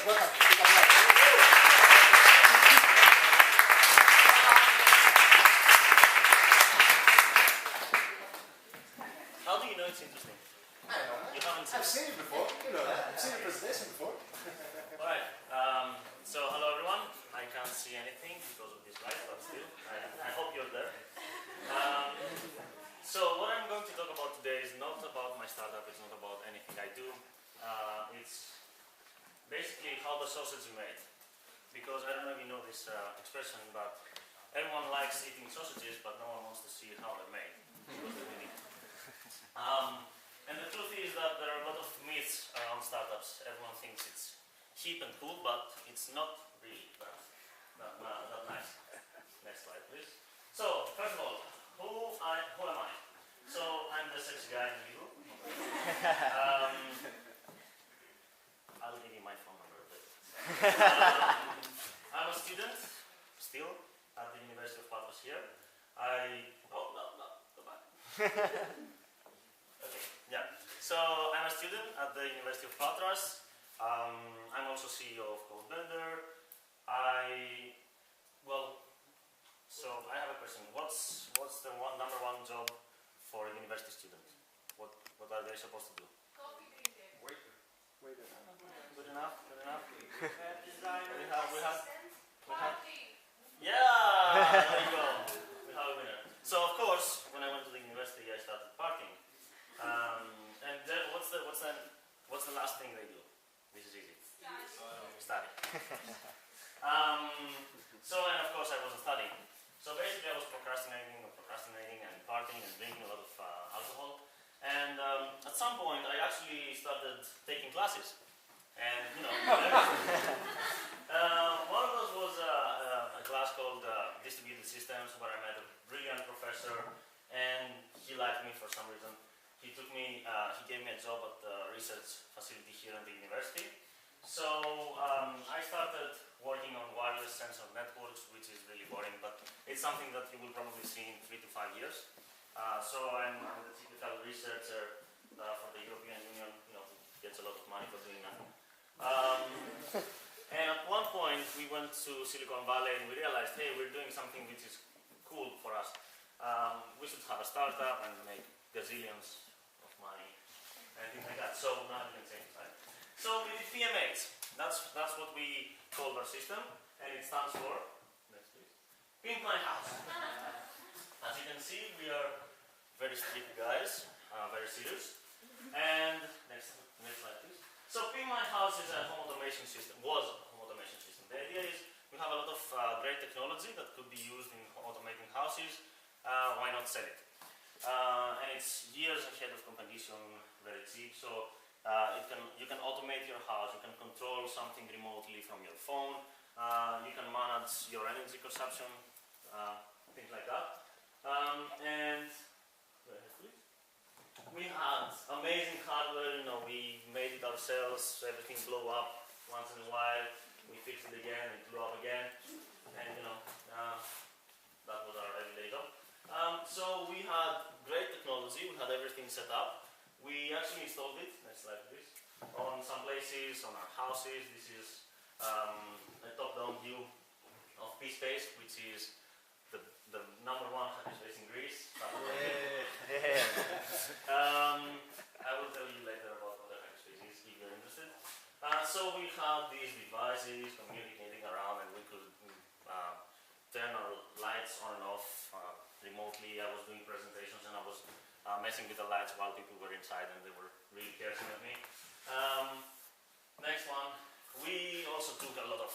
Welcome. How do you know it's interesting? I don't know. You haven't seen I've seen it before. You know that. I've seen the presentation before. Alright, so hello everyone. I can't see anything because of this light, but still, I hope you're there. So what I'm going to talk about today is not about my startup, it's not about anything I do. It's basically how the sausage is made. Because I don't know if you know this expression, but everyone likes eating sausages, but no one wants to see how they're made. Because they're really and the truth is that there are a lot of myths around startups. Everyone thinks it's cheap and cool, but it's not really that nice. Next slide, please. So, first of all, who am I? So, I'm the sexy guy in the middle. I'll give you my phone number a bit. I'm a student, still, at the University of Patras here. Oh, no, go back. Okay, yeah. So I'm a student at the University of Patras. I'm also CEO of Codebender. So I have a question. What's the number one job for a university student? What are they supposed to do? Coffee drinker. Waiter. Good enough. Designer. Party. Yeah, there you go. We have a winner. So of course, when I went to the university, I started partying. And then what's the last thing they do? This is easy. Study. And of course I wasn't studying. So basically I was procrastinating and partying and drinking a lot of alcohol. And at some point I actually started taking classes. And you know, one of those was a class called Distributed Systems, where I met a brilliant professor, and he liked me for some reason. He took me, he gave me a job at the research facility here at the university. So I started working on wireless sensor networks, which is really boring, but it's something that you will probably see in 3 to 5 years. So I'm a typical researcher for the European Union, you know, who gets a lot of money for doing nothing. And at one point we went to Silicon Valley and we realized, hey, we're doing something which is cool for us. We should have a startup and make gazillions of money and things like that. So now you can say this, right? So we did PMAs. That's what we called our system, and it stands for, next please, Pimp My House. As you can see, we are very strict guys, very serious. And next slide please. So Pimp My House is a home automation system, was a home automation system. The idea is we have a lot of great technology that could be used in automating houses. Why not sell it? And it's years ahead of competition, very cheap. So you can automate your house, you can control something remotely from your phone, you can manage your energy consumption, things like that. And go ahead, please. We had amazing hardware, you know, we made it ourselves, everything blew up once in a while, we fixed it again, it blew up again, and you know, that was our everyday job. So we had great technology, we had everything set up. We actually installed it, next slide please, on some places, on our houses. This is a top-down view of P-Space, which is the number one hackerspace in Greece. I will tell you later about other hackerspaces if you're interested. So we had these devices communicating around, and we could turn our lights on and off remotely. I was doing presentations and I was messing with the lights while people were inside, and they were really cursing at me. Next one, we also took a lot of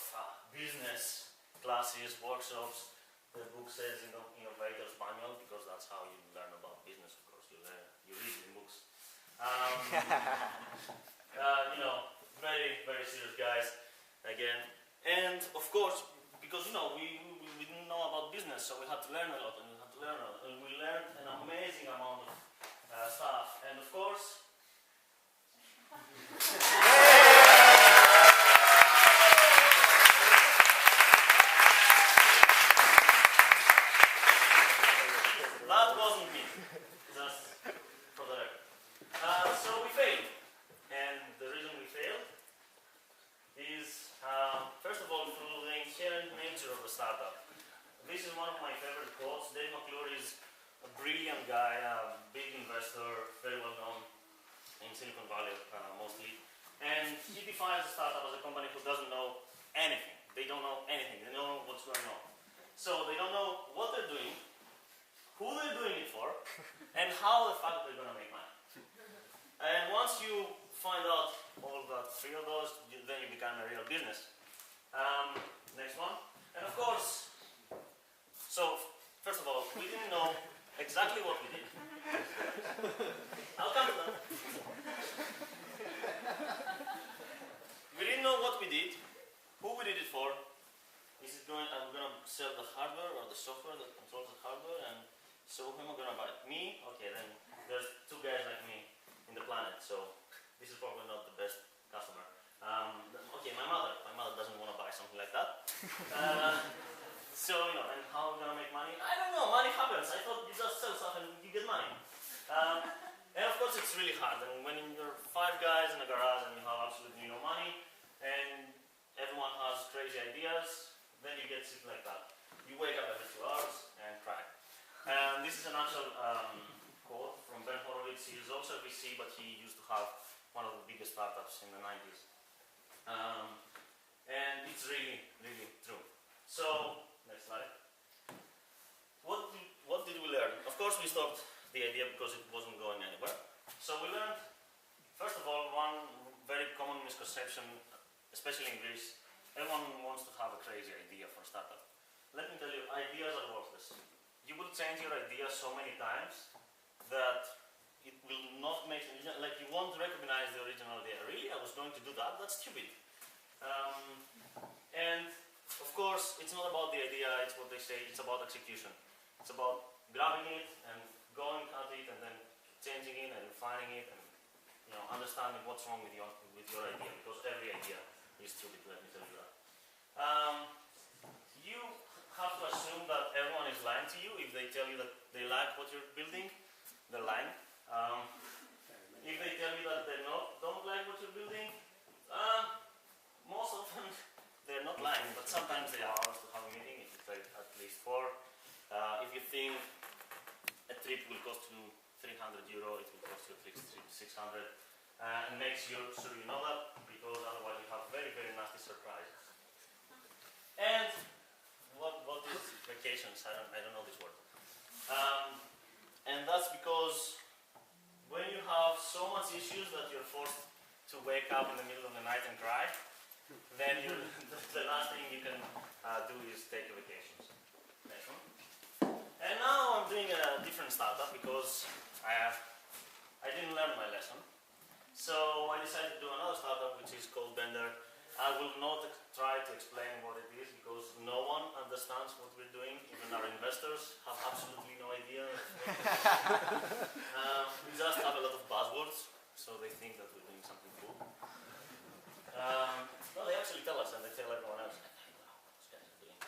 business classes, workshops. The book says Innovator's Manual, because that's how you learn about business, of course. You read in books. You know, very, very serious guys, again. And of course, because you know, we didn't know about business, so we had to learn a lot, and we learned an amazing amount of stuff. And of course, that wasn't me, just for the record. So we failed, and the reason we failed is future of the startup. This is one of my favorite quotes. Dave McClure is a brilliant guy, a big investor, very well known in Silicon Valley mostly. And he defines a startup as a company who doesn't know anything. They don't know anything. They don't know what's going on. So they don't know what they're doing, who they're doing it for, and how the fuck they're going to make money. And once you find out all the three of those, then you become a real business. Next one. And of course, so first of all, we didn't know exactly what we did. I'll come to that. We didn't know what we did, who we did it for. Is it going? I'm going to sell the hardware or the software that controls the hardware, and so who am I going to buy? Me? Okay, then there's two guys like me in the planet, so this is probably not the best customer. Okay, my mother. My mother doesn't want to buy something like that. So, you know, and how are we going to make money? I don't know, money happens. I thought you just sell stuff and you get money. And of course it's really hard. And when you're 5 guys in a garage and you have absolutely no money, and everyone has crazy ideas, then you get shit like that. You wake up every 2 hours and cry. And this is an actual quote from Ben Horowitz. He is also a VC, but he used to have one of the biggest startups in the 90s. And it's really, really true. So, next slide. What did we learn? Of course, we stopped the idea because it wasn't going anywhere. So we learned, first of all, one very common misconception, especially in Greece. Everyone wants to have a crazy idea for a startup. Let me tell you, ideas are worthless. You will change your idea so many times that it will not make, like you won't recognize the original idea. Really, I was going to do that? That's stupid. And of course, it's not about the idea, it's what they say, it's about execution. It's about grabbing it and going at it and then changing it and refining it and, you know, understanding what's wrong with your idea, because every idea is stupid, let me tell you that. You have to assume that everyone is lying to you. If they tell you that they like what you're building, they're lying. If they tell you that they don't like what you're building, most often they're not lying, but sometimes they are asked to have a meeting. If you take at least 4, if you think a trip will cost you €300, it will cost you at least 600, and make sure you know that, because otherwise you have very, very nasty surprises. And what is vacations? I don't know this word. And that's because when you have so much issues that you're forced to wake up in the middle of the night and cry, then the last thing you can do is take a vacation. Next one. And now I'm doing a different startup because I didn't learn my lesson. So I decided to do another startup, which is Codebender. I will not try to explain what it is because no one understands what we're doing. Even our investors have absolutely no idea. We just have a lot of buzzwords, so they think that we're doing something cool. No, they actually tell us and they tell everyone else. I don't know what those guys are doing.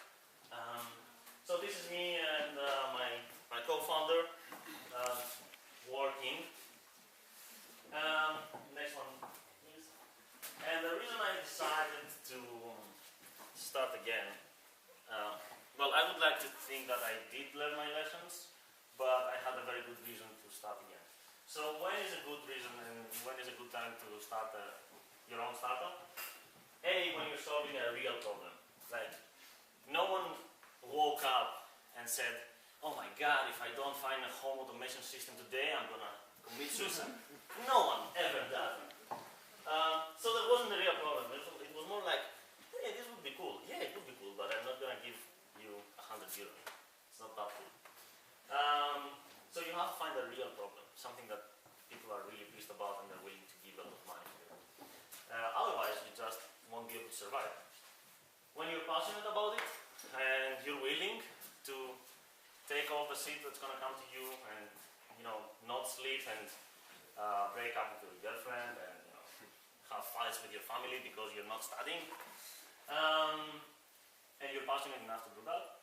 So this is me and my co-founder working. Next one, please. And the reason I decided to start again, well, I would like to think that I did learn my lessons, but I had a very good reason to start again. So when is a good reason and when is a good time to start your own startup? A, when you're solving a real problem. Like, no one woke up and said, oh my God, if I don't find a home automation system today, I'm going to commit suicide. No one ever does it. So that wasn't a real problem. It was more like, hey, this would be cool. Yeah, it would be cool, but I'm not going to give you €100. It's not that cool. So you have to find a real problem, something that people are really pissed about and they're willing to give a lot of money for. Otherwise, you just won't be able to survive. When you're passionate about it and you're willing to take all the shit that's going to come to you and, you know, not sleep and break up with your girlfriend and, you know, have fights with your family because you're not studying, and you're passionate enough to do that.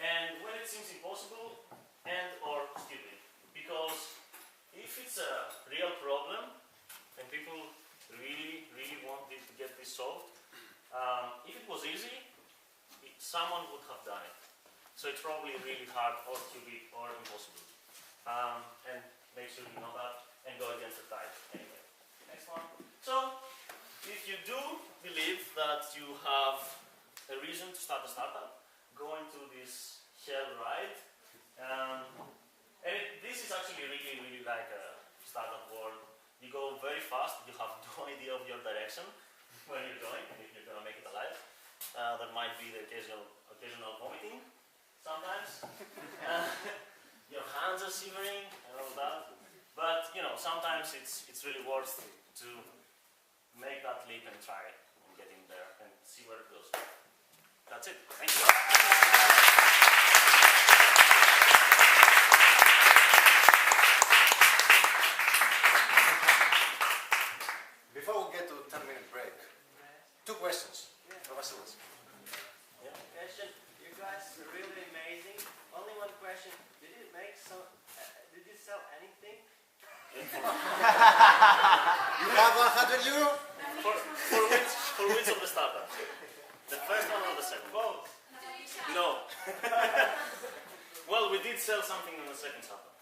And when it seems impossible and or stupid, because if it's a real problem and people really, really want to get this solved, if it was easy, someone would have done it. So it's probably really hard or stupid or impossible. And make sure you know that and go against the tide anyway. Next one. So, if you do believe that you have a reason to start a startup, go into this shell ride. This is actually really like a startup world. You go very fast, you have no idea of your direction when you're going, and if you're going to make it alive. There might be the occasional vomiting sometimes. Your hands are shivering and all that. But you know, sometimes it's really worth to make that leap and try and get in there and see where it goes. That's it. Thank you. Before we get to 10-minute break, 2 questions for Vasilis. Yeah. Question, you guys are really amazing. Only one question, did you sell anything? You have €100? For which of the startup? The first one or the second? Both. No. Well, we did sell something in the second startup.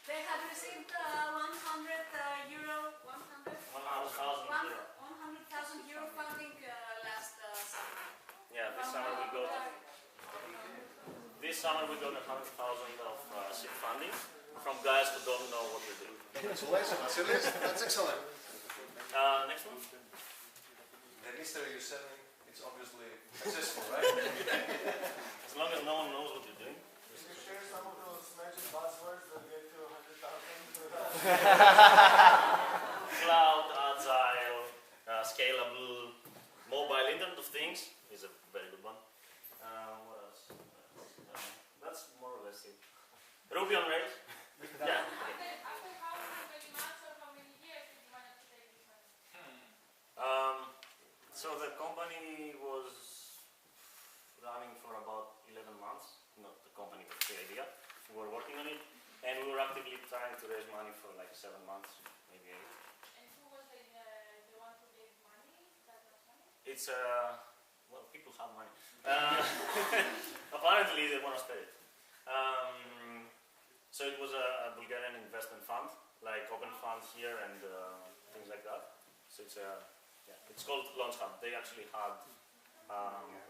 They have received €100,000 funding last summer. Yeah, this summer we got 100,000 of seed funding from guys who don't know what we're doing. Congratulations, Vasilis. That's excellent. Next one. The mystery you're selling, it's obviously successful, right? As long as no one knows what you're doing. Can you share some of those magic buzzwords that get to 100,000? Cloud, agile, scalable, mobile Internet of Things is a very good one. What else? That's more or less it. Ruby on Rails. Yeah. After how many months or how many years did you manage to take this money? So the company was running for about 11 months. Not the company, but the idea. We were working on it, and we were actively trying to raise money for like 7 months, maybe 8. And who was the one who gave money? That much money? It's well, people have money. Apparently, they want to spend it. So it was a Bulgarian investment fund, like Open Fund here and things like that. So it's called Launch Hub. They actually had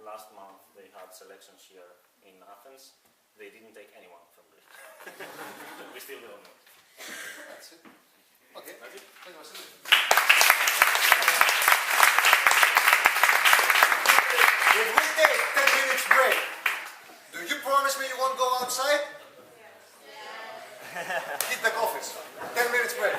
last month they had selections here in Athens. They didn't take anyone from Greece. We still don't know. That's it. Okay. That's it. Thank you, Vasilis. If we take 10 minutes break, do you promise me you won't go outside? Yes. Hit the coffees. 10 minutes break.